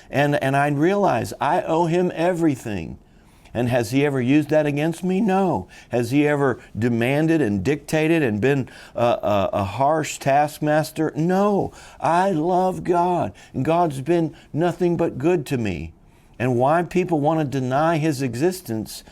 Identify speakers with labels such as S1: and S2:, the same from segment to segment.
S1: And I realize I owe him everything. And has he ever used that against me? No. Has he ever demanded and dictated and been a harsh taskmaster? No. I love God, and God's been nothing but good to me. And why people want to deny his existence,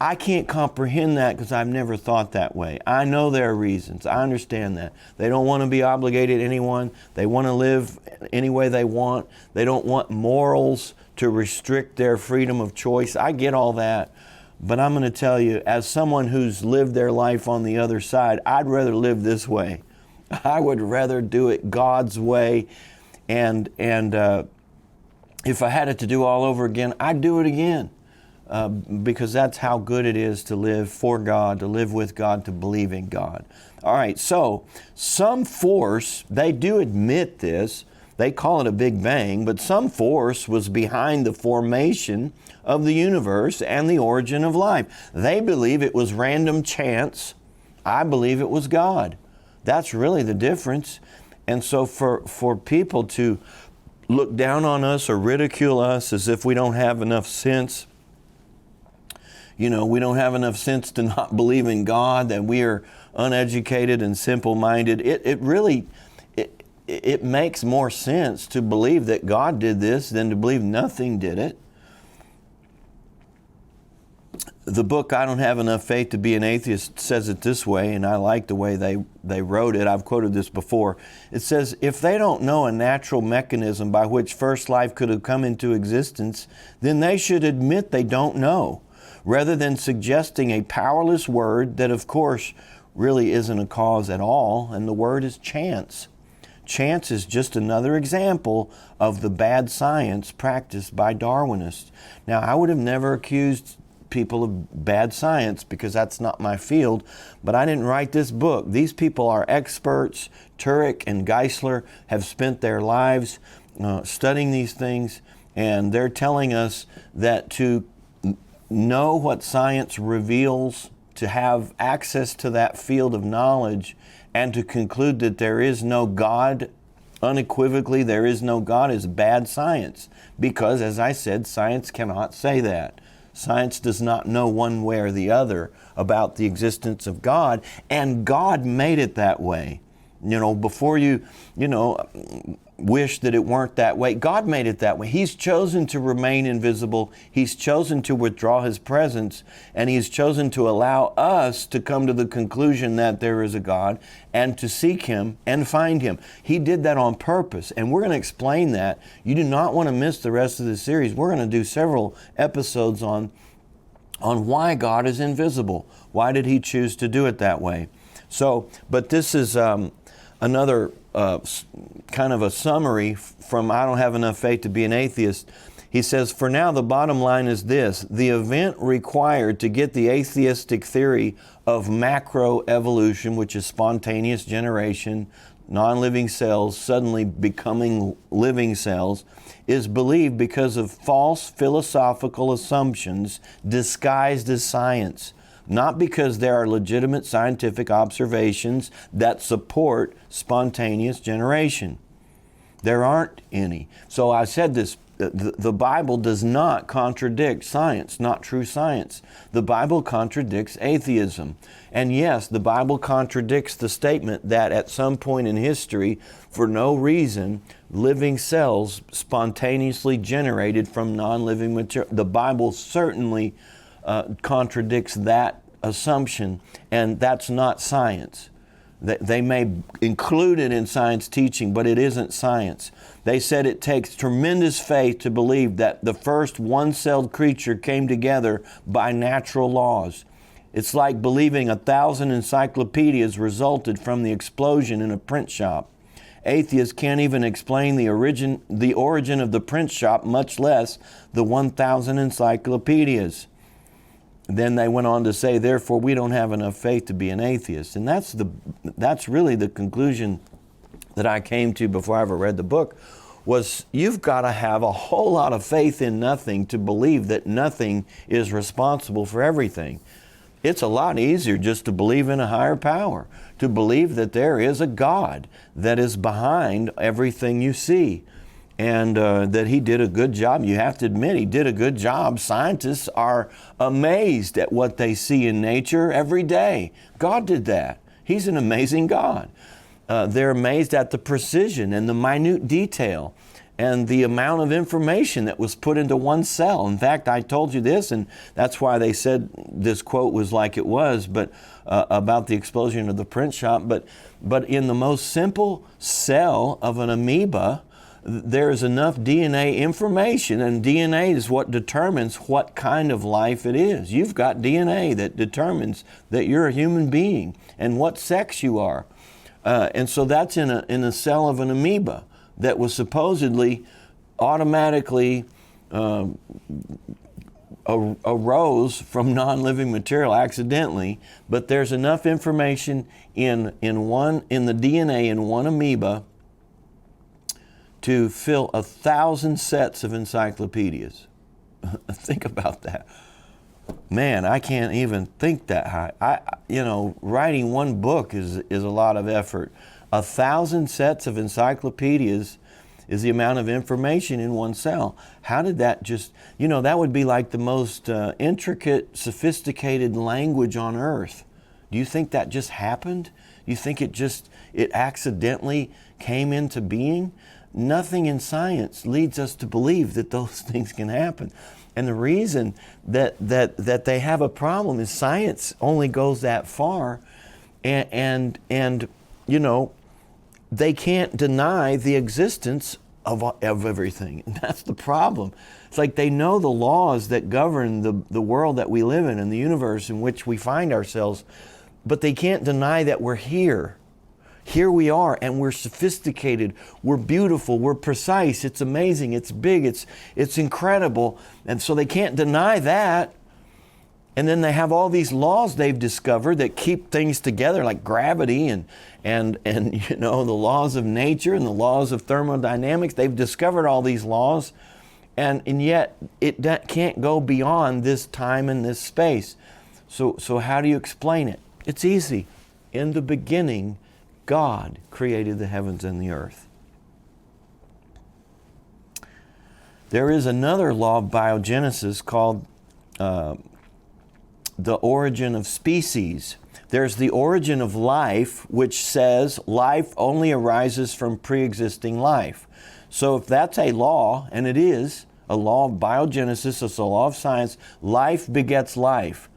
S1: I can't comprehend that because I've never thought that way. I know there are reasons. I understand that. They don't want to be obligated to anyone. They want to live any way they want. They don't want morals to restrict their freedom of choice. I get all that. But I'm going to tell you, as someone who's lived their life on the other side, I'd rather live this way. I would rather do it God's way. And if I had it to do all over again, I'd do it again. Because that's how good it is to live for God, to live with God, to believe in God. All right, so some force, they do admit this, they call it a Big Bang, but some force was behind the formation of the universe and the origin of life. They believe it was random chance. I believe it was God. That's really the difference. And so for people to look down on us or ridicule us as if we don't have enough sense, we don't have enough sense to not believe in God, that we are uneducated and simple-minded. It makes more sense to believe that God did this than to believe nothing did it. The book, I Don't Have Enough Faith to Be an Atheist, says it this way, and I like the way they wrote it. I've quoted this before. It says, if they don't know a natural mechanism by which first life could have come into existence, then they should admit they don't know, rather than suggesting a powerless word that, of course, really isn't a cause at all, and the word is chance. Chance is just another example of the bad science practiced by Darwinists. Now, I would have never accused people of bad science because that's not my field, but I didn't write this book. These people are experts. Turek and Geisler have spent their lives studying these things, and they're telling us that to know what science reveals, to have access to that field of knowledge, and to conclude that there is no God, unequivocally there is no God, is bad science. Because, as I said, science cannot say that. Science does not know one way or the other about the existence of God, and God made it that way. Before you wish that it weren't that way, God made it that way. He's chosen to remain invisible. He's chosen to withdraw His presence, and He's chosen to allow us to come to the conclusion that there is a God and to seek Him and find Him. He did that on purpose, and we're going to explain that. You do not want to miss the rest of the series. We're going to do several episodes on why God is invisible. Why did He choose to do it that way? So, but this is another kind of a summary from I Don't Have Enough Faith to Be an Atheist. He says, for now, the bottom line is this: the event required to get the atheistic theory of macroevolution, which is spontaneous generation, non-living cells suddenly becoming living cells, is believed because of false philosophical assumptions disguised as science. Not because there are legitimate scientific observations that support spontaneous generation. There aren't any. So I said this, the Bible does not contradict science, not true science. The Bible contradicts atheism. And yes, the Bible contradicts the statement that at some point in history, for no reason, living cells spontaneously generated from non-living material. The Bible certainly contradicts that assumption, and that's not science. They may include it in science teaching, but it isn't science. They said it takes tremendous faith to believe that the first one-celled creature came together by natural laws. It's like believing 1,000 encyclopedias resulted from the explosion in a print shop. Atheists can't even explain the origin of the print shop, much less the 1,000 encyclopedias. Then they went on to say, therefore, we don't have enough faith to be an atheist. And that's really the conclusion that I came to before I ever read the book, was you've got to have a whole lot of faith in nothing to believe that nothing is responsible for everything. It's a lot easier just to believe in a higher power, to believe that there is a God that is behind everything you see. and that he did a good job. You have to admit he did a good job. Scientists are amazed at what they see in nature every day. God did that. He's an amazing God. They're amazed at the precision and the minute detail and the amount of information that was put into one cell. In fact, I told you this, and that's why they said this quote was like it was, but about the explosion of the print shop. But in the most simple cell of an amoeba, there is enough DNA information, and DNA is what determines what kind of life it is. You've got DNA that determines that you're a human being and what sex you are. And so that's in a cell of an amoeba that was supposedly automatically arose from non-living material accidentally, but there's enough information in the DNA in one amoeba to fill 1,000 sets of encyclopedias. Think about that. Man, I can't even think that high. Writing one book is a lot of effort. 1,000 sets of encyclopedias is the amount of information in one cell. How did that just, that would be like the most intricate, sophisticated language on earth. Do you think that just happened? You think it accidentally came into being? Nothing in science leads us to believe that those things can happen. And the reason that they have a problem is science only goes that far, and they can't deny the existence of everything. And that's the problem. It's like they know the laws that govern the world that we live in and the universe in which we find ourselves, but they can't deny that we're here. Here we are, and we're sophisticated, we're beautiful, we're precise, it's amazing, it's big, it's incredible. And so they can't deny that. And then they have all these laws they've discovered that keep things together, like gravity and the laws of nature and the laws of thermodynamics. They've discovered all these laws, and yet it can't go beyond this time and this space. So how do you explain it? It's easy. In the beginning, God created the heavens and the earth. There is another law of biogenesis called the origin of species. There's the origin of life, which says life only arises from pre-existing life. So if that's a law, and it is a law of biogenesis, it's a law of science, life begets life.